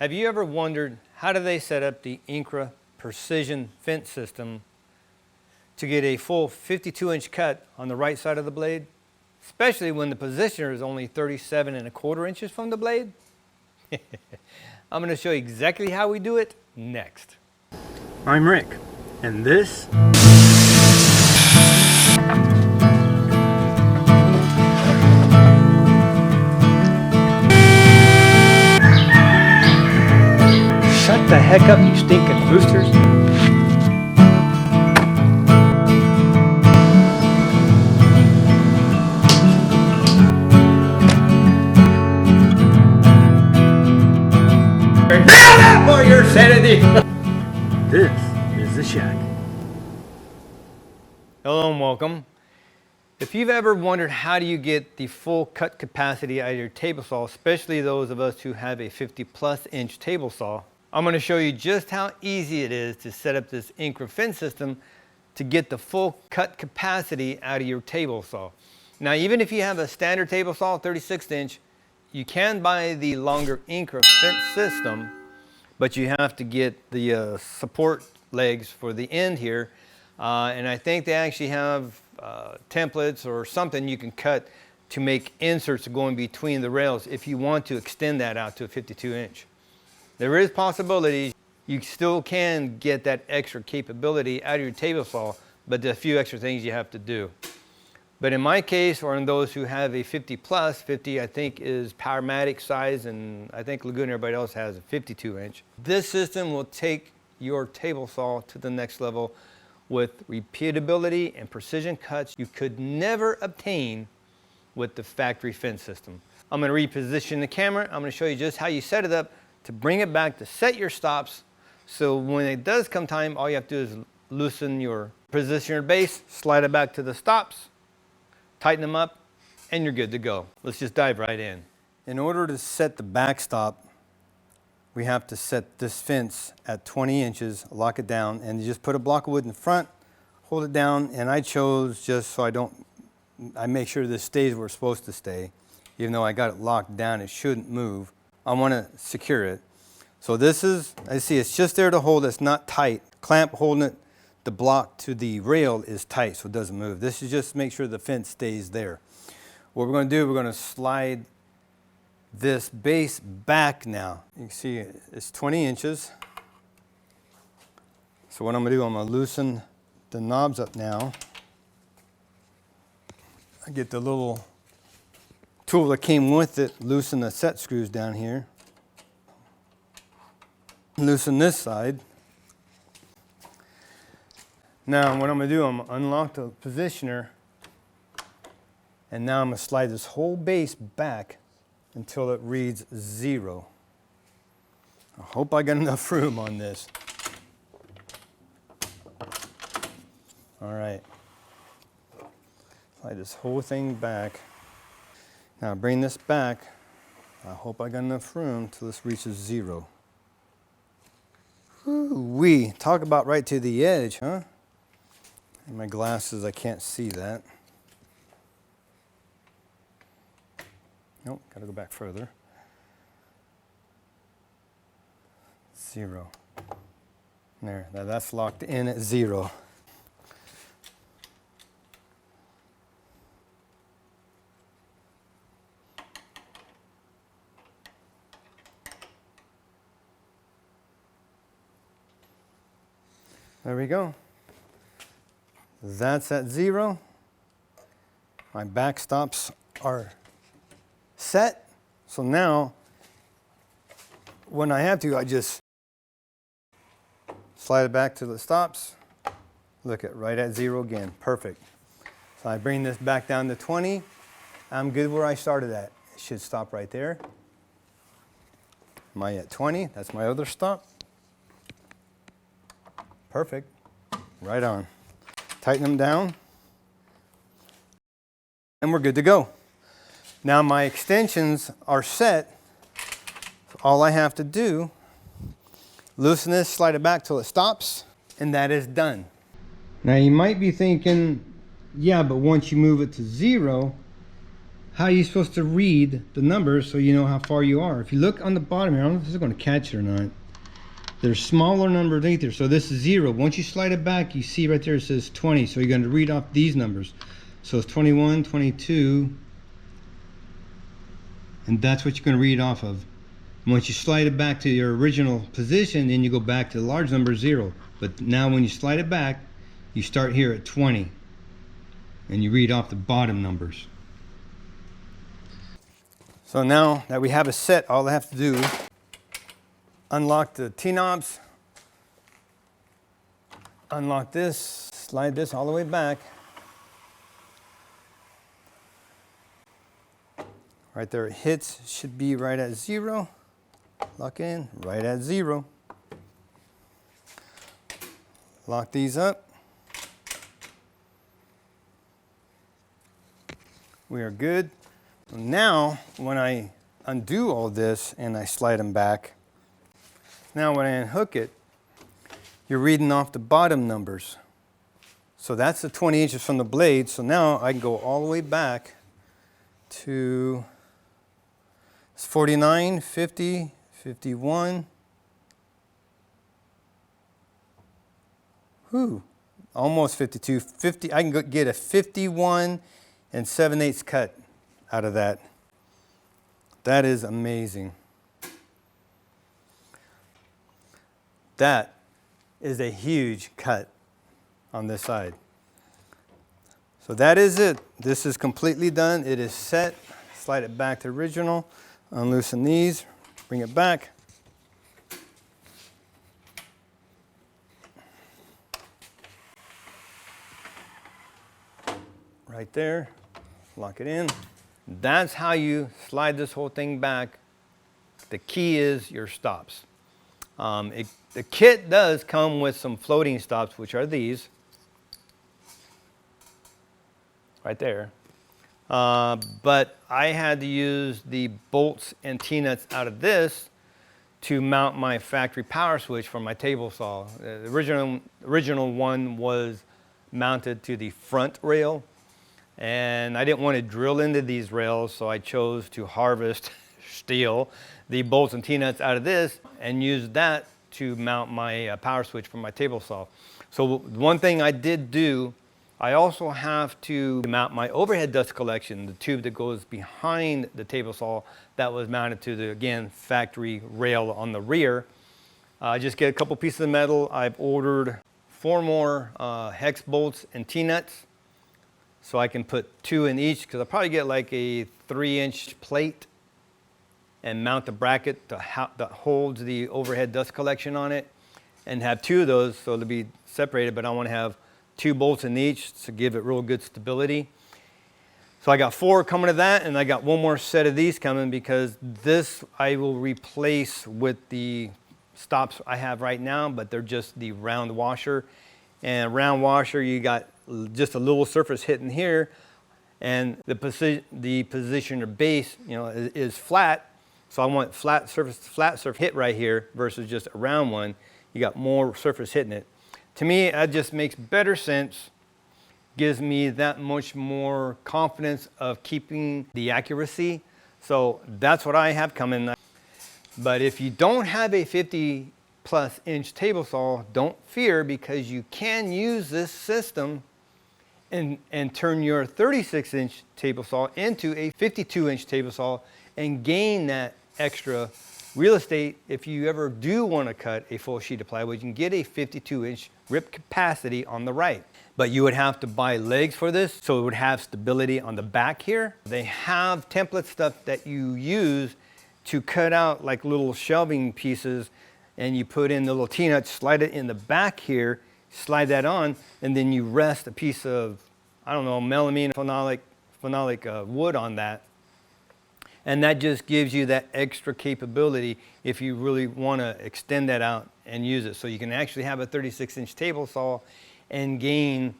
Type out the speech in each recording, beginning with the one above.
Have you ever wondered how do they set up the Incra precision fence system to get a full 52-inch cut on the right side of the blade, especially when the positioner is only 37¼ inches from the blade? I'm going to show you exactly how we do it next. I'm Rick, and this Shut the heck up, you stinking boosters. For your sanity. This is the shack. Hello and welcome. If you've ever wondered how do you get the full cut capacity out of your table saw, especially those of us who have a 50+ inch table saw, I'm going to show you just how easy it is to set up this Incra fence system to get the full cut capacity out of your table saw. Now, even if you have a standard table saw, 36 inch, you can buy the longer Incra fence system, but you have to get the support legs for the end here. And I think they actually have templates or something you can cut to make inserts going between the rails if you want to extend that out to a 52 inch. There is possibilities you still can get that extra capability out of your table saw, but there's a few extra things you have to do. But in my case, or in those who have a 50+, 50 I think is Powermatic size, and I think Lagoon and everybody else has a 52 inch. This system will take your table saw to the next level with repeatability and precision cuts you could never obtain with the factory fence system. I'm going to reposition the camera. I'm going to show you just how you set it up to bring it back to set your stops, so when it does come time, all you have to do is loosen your positioner base, slide it back to the stops, tighten them up, and you're good to go. Let's just dive right in. In order to set the backstop, we have to set this fence at 20 inches, lock it down, and you just put a block of wood in front, hold it down, and I chose just so I make sure this stays where it's supposed to stay. Even though I got it locked down, it shouldn't move. I want to secure it. So this is, I see it's just there to hold, it's not tight. Clamp holding it, the block to the rail is tight so it doesn't move. This is just to make sure the fence stays there. What we're going to do, we're going to slide this base back now. You can see it's 20 inches. So what I'm going to do, I'm going to loosen the knobs up now. I get the little tool that came with it, loosen the set screws down here. Loosen this side. Now what I'm going to do, I'm going to unlock the positioner, and now I'm going to slide this whole base back until it reads 0. I hope I got enough room on this. All right. Slide this whole thing back. Now bring this back. I hope I got enough room till this reaches 0. Woo-wee, talk about right to the edge, huh? In my glasses, I can't see that. Nope, gotta go back further. 0. There, now that's locked in at 0. There we go. That's at 0. My backstops are set. So now, when I have to, I just slide it back to the stops. Look at right at 0 again. Perfect. So I bring this back down to 20. I'm good where I started at. It should stop right there. Am I at 20? That's my other stop. Perfect. Right on. Tighten them down. And we're good to go. Now my extensions are set. So all I have to do, loosen this, slide it back till it stops, and that is done. Now you might be thinking, yeah, but once you move it to 0, how are you supposed to read the numbers so you know how far you are. If you look on the bottom here, I don't know if this is going to catch it or not. There's smaller numbers right there. So this is 0. Once you slide it back, you see right there it says 20. So you're going to read off these numbers. So it's 21, 22, and that's what you're going to read off of. Once you slide it back to your original position, then you go back to the large number 0. But now when you slide it back, you start here at 20, and you read off the bottom numbers. So now that we have a set, all I have to do, unlock the T-knobs, unlock this, slide this all the way back. Right there it hits, should be right at 0. Lock in, right at 0. Lock these up. We are good. Now, when I undo all this and I slide them back, now when I unhook it, you're reading off the bottom numbers. So that's the 20 inches from the blade. So now I can go all the way back to 49, 50, 51. Almost 52. 50. I can get a 51 and 7/8 cut out of that. That is amazing. That is a huge cut on this side. So that is it. This is completely done. It is set. Slide it back to original. Unloosen these. Bring it back. Right there. Lock it in. That's how you slide this whole thing back. The key is your stops. The kit does come with some floating stops, which are these. Right there. But I had to use the bolts and T-nuts out of this to mount my factory power switch for my table saw. The original one was mounted to the front rail, and I didn't want to drill into these rails, so I chose to harvest steal the bolts and T-nuts out of this and use that to mount my power switch for my table saw. So one thing I did do, I also have to mount my overhead dust collection, the tube that goes behind the table saw that was mounted to the, again, factory rail on the rear. Just get a couple pieces of metal. I've ordered 4 more hex bolts and T-nuts, so I can put 2 in each, because I'll probably get like a 3-inch plate and mount the bracket that holds the overhead dust collection on it, and have 2 of those so it'll be separated, but I want to have 2 bolts in each to give it real good stability. So I got 4 coming to that, and I got 1 more set of these coming, because this I will replace with the stops I have right now, but they're just the round washer. And round washer, you got just a little surface hitting here, and the positioner base, you know, is flat. So I want flat surface hit right here versus just a round one. You got more surface hitting it. To me, that just makes better sense. Gives me that much more confidence of keeping the accuracy. So that's what I have coming. But if you don't have a 50+ inch table saw, don't fear, because you can use this system and turn your 36-inch table saw into a 52-inch table saw and gain that extra real estate. If you ever do want to cut a full sheet of plywood, you can get a 52-inch rip capacity on the right. But you would have to buy legs for this, so it would have stability on the back here. They have template stuff that you use to cut out like little shelving pieces, and you put in the little T-nut, slide it in the back here, slide that on, and then you rest a piece of, I don't know, melamine phenolic wood on that. And that just gives you that extra capability if you really want to extend that out and use it. So you can actually have a 36-inch table saw and gain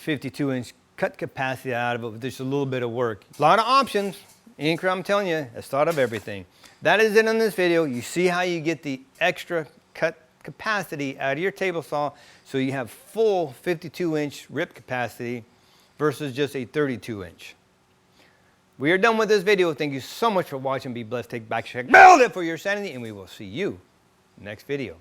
52-inch cut capacity out of it with just a little bit of work. A lot of options. Incra, I'm telling you, has thought of everything. That is it on this video. You see how you get the extra cut capacity out of your table saw, so you have full 52-inch rip capacity versus just a 32-inch. We are done with this video. Thank you so much for watching. Be blessed, take back, check, build it for your sanity, and we will see you next video.